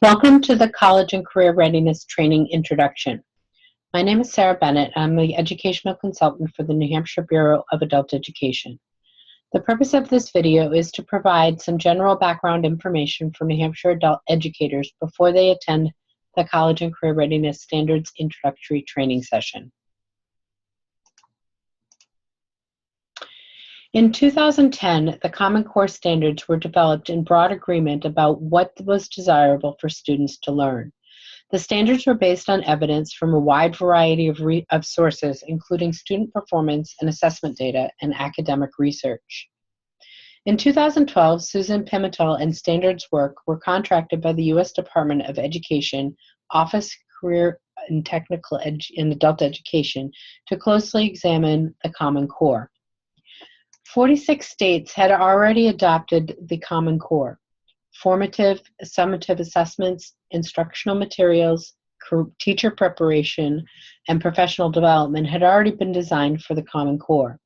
Welcome to the College and Career Readiness Training Introduction. My name is Sarah Bennett. I'm the Educational Consultant for the New Hampshire Bureau of Adult Education. The purpose of this video is to provide some general background information for New Hampshire adult educators before they attend the College and Career Readiness Standards Introductory Training Session. In 2010, the Common Core standards were developed in broad agreement about what was desirable for students to learn. The standards were based on evidence from a wide variety of sources, including student performance and assessment data and academic research. In 2012, Susan Pimentel and Standards Work were contracted by the U.S. Department of Education, Office Career and Technical in Adult Education, to closely examine the Common Core. 46 states had already adopted the Common Core. Formative, summative assessments, instructional materials, teacher preparation, and professional development had already been designed for the Common Core.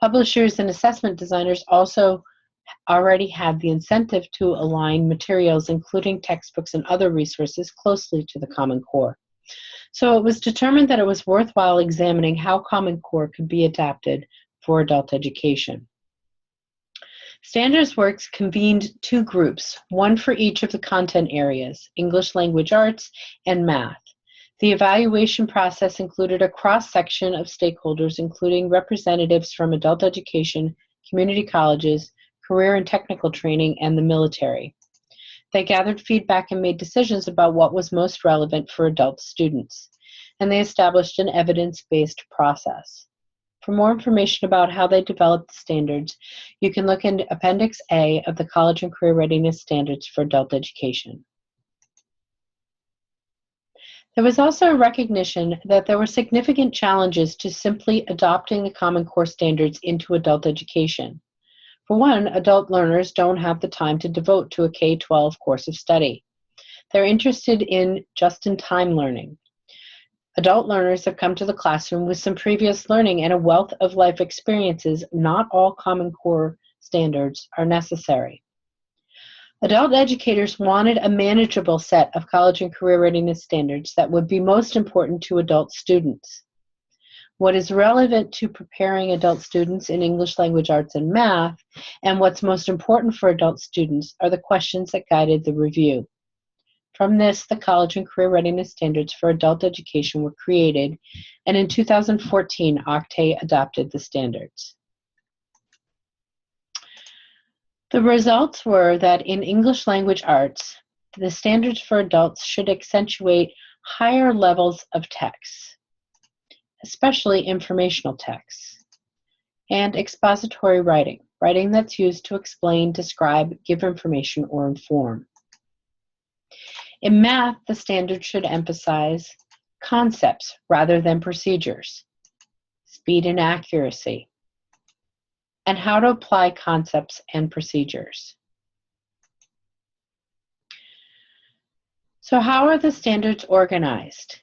Publishers and assessment designers also already had the incentive to align materials, including textbooks and other resources, closely to the Common Core. So it was determined that it was worthwhile examining how Common Core could be adapted for adult education. Standards Works convened two groups, one for each of the content areas, English Language Arts and Math. The evaluation process included a cross-section of stakeholders, including representatives from adult education, community colleges, career and technical training, and the military. They gathered feedback and made decisions about what was most relevant for adult students, and they established an evidence-based process. For more information about how they developed the standards, you can look into Appendix A of the College and Career Readiness Standards for Adult Education. There was also a recognition that there were significant challenges to simply adopting the Common Core standards into adult education. For one, adult learners don't have the time to devote to a K-12 course of study. They're interested in just-in-time learning. Adult learners have come to the classroom with some previous learning and a wealth of life experiences. Not all Common Core standards are necessary. Adult educators wanted a manageable set of college and career readiness standards that would be most important to adult students. What is relevant to preparing adult students in English Language Arts and Math, and what's most important for adult students, are the questions that guided the review. From this, the College and Career Readiness Standards for Adult Education were created, and in 2014, OCTAE adopted the standards. The results were that in English Language Arts, the standards for adults should accentuate higher levels of text, especially informational texts, and expository writing, writing that's used to explain, describe, give information, or inform. In math, the standard should emphasize concepts rather than procedures, speed and accuracy, and how to apply concepts and procedures. So how are the standards organized?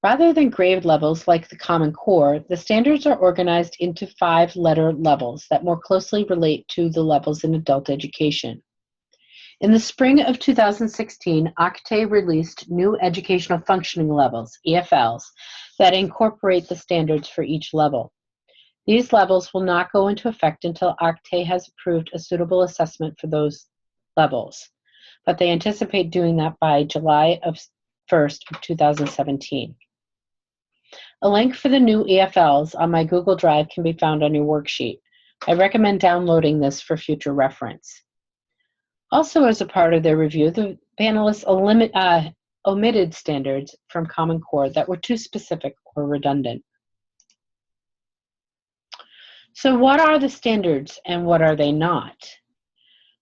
Rather than grade levels like the Common Core, the standards are organized into 5-letter levels that more closely relate to the levels in adult education. In the spring of 2016, OCTAE released new educational functioning levels, EFLs, that incorporate the standards for each level. These levels will not go into effect until OCTAE has approved a suitable assessment for those levels, but they anticipate doing that by July 1st of 2017. A link for the new EFLs on my Google Drive can be found on your worksheet. I recommend downloading this for future reference. Also, as a part of their review, the panelists omitted standards from Common Core that were too specific or redundant. So what are the standards and what are they not?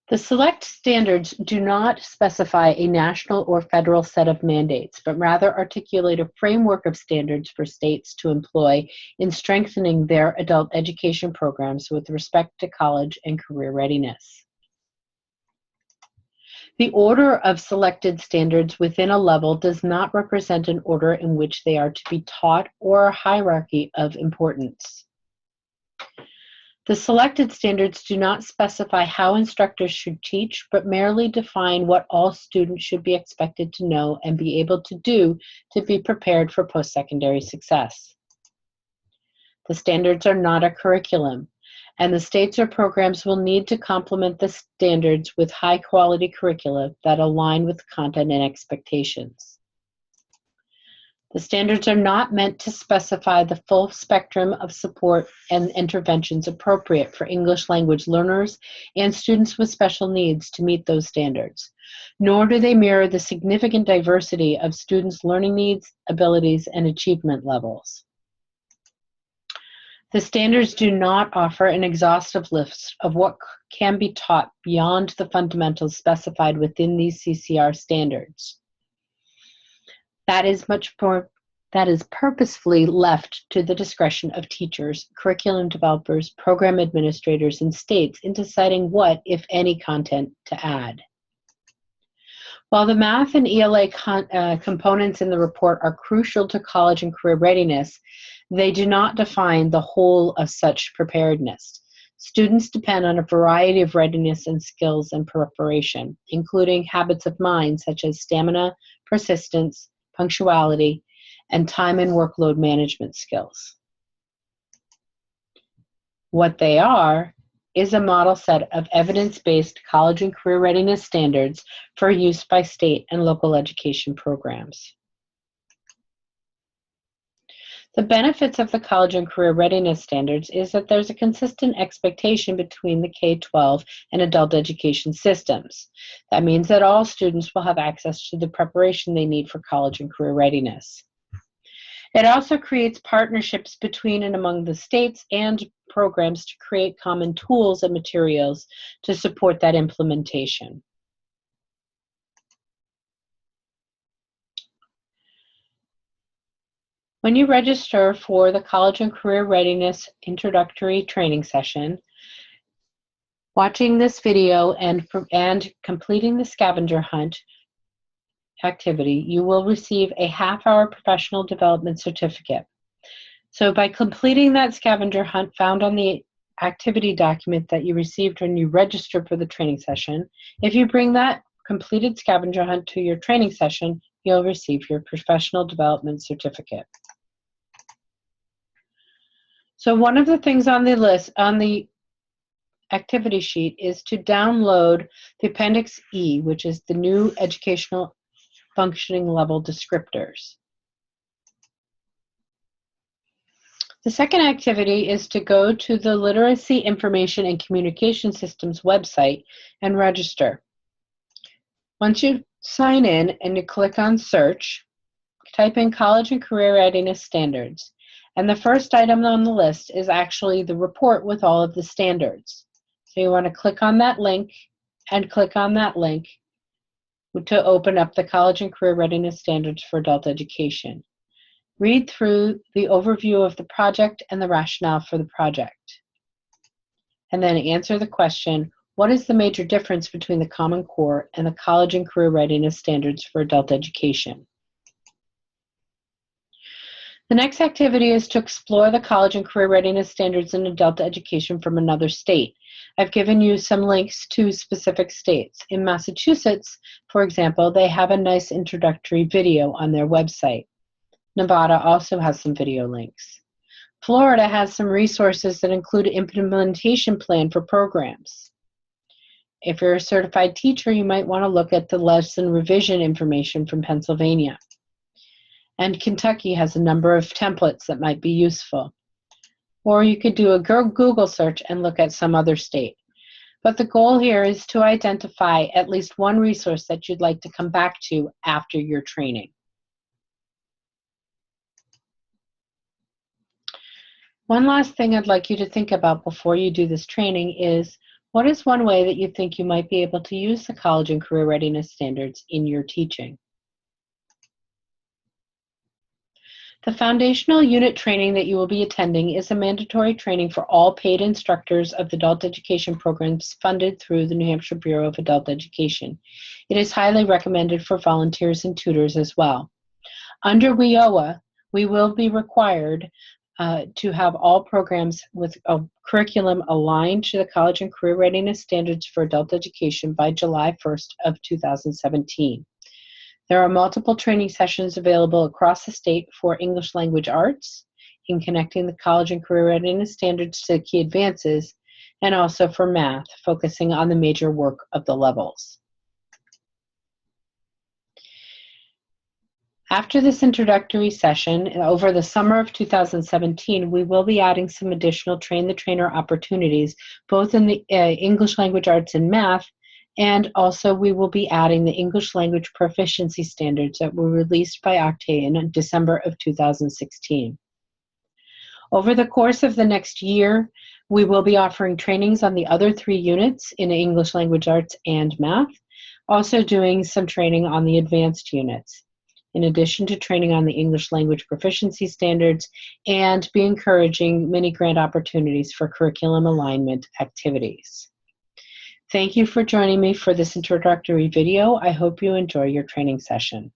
The select standards do not specify a national or federal set of mandates, but rather articulate a framework of standards for states to employ in strengthening their adult education programs with respect to college and career readiness. The order of selected standards within a level does not represent an order in which they are to be taught or a hierarchy of importance. The selected standards do not specify how instructors should teach, but merely define what all students should be expected to know and be able to do to be prepared for post-secondary success. The standards are not a curriculum, and the states or programs will need to complement the standards with high-quality curricula that align with content and expectations. The standards are not meant to specify the full spectrum of support and interventions appropriate for English language learners and students with special needs to meet those standards, nor do they mirror the significant diversity of students' learning needs, abilities, and achievement levels. The standards do not offer an exhaustive list of what can be taught beyond the fundamentals specified within these CCR standards. That is purposefully left to the discretion of teachers, curriculum developers, program administrators, and states in deciding what, if any, content to add. While the math and ELA components in the report are crucial to college and career readiness, they do not define the whole of such preparedness. Students depend on a variety of readiness and skills and preparation, including habits of mind such as stamina, persistence, punctuality, and time and workload management skills. What they are is a model set of evidence-based college and career readiness standards for use by state and local education programs. The benefits of the college and career readiness standards is that there's a consistent expectation between the K-12 and adult education systems. That means that all students will have access to the preparation they need for college and career readiness. It also creates partnerships between and among the states and programs to create common tools and materials to support that implementation. When you register for the College and Career Readiness Introductory Training Session, watching this video and completing the scavenger hunt activity, you will receive a half-hour professional development certificate. So by completing that scavenger hunt found on the activity document that you received when you registered for the training session, if you bring that completed scavenger hunt to your training session, you'll receive your professional development certificate. So one of the things on the list, on the activity sheet, is to download the Appendix E, which is the new educational functioning level descriptors. The second activity is to go to the Literacy Information and Communication Systems website and register. Once you sign in and you click on Search, type in College and Career Readiness Standards. And the first item on the list is actually the report with all of the standards. So you want to click on that link and click on that link to open up the College and Career Readiness Standards for Adult Education. Read through the overview of the project and the rationale for the project. And then answer the question, what is the major difference between the Common Core and the College and Career Readiness Standards for Adult Education? The next activity is to explore the college and career readiness standards in adult education from another state. I've given you some links to specific states. In Massachusetts, for example, they have a nice introductory video on their website. Nevada also has some video links. Florida has some resources that include an implementation plan for programs. If you're a certified teacher, you might want to look at the lesson revision information from Pennsylvania. And Kentucky has a number of templates that might be useful. Or you could do a Google search and look at some other state. But the goal here is to identify at least one resource that you'd like to come back to after your training. One last thing I'd like you to think about before you do this training is, what is one way that you think you might be able to use the college and career readiness standards in your teaching? The foundational unit training that you will be attending is a mandatory training for all paid instructors of the adult education programs funded through the New Hampshire Bureau of Adult Education. It is highly recommended for volunteers and tutors as well. Under WIOA, we will be required to have all programs with a curriculum aligned to the college and career readiness standards for adult education by July 1st of 2017. There are multiple training sessions available across the state for English language arts in connecting the college and career readiness standards to key advances, and also for math, focusing on the major work of the levels. After this introductory session, over the summer of 2017, we will be adding some additional Train the Trainer opportunities, both in the English language arts and math, and also we will be adding the English language proficiency standards that were released by Octane in December of 2016. Over the course of the next year, we will be offering trainings on the other 3 units in English language arts and math, also doing some training on the advanced units, in addition to training on the English language proficiency standards, and be encouraging mini grant opportunities for curriculum alignment activities. Thank you for joining me for this introductory video. I hope you enjoy your training session.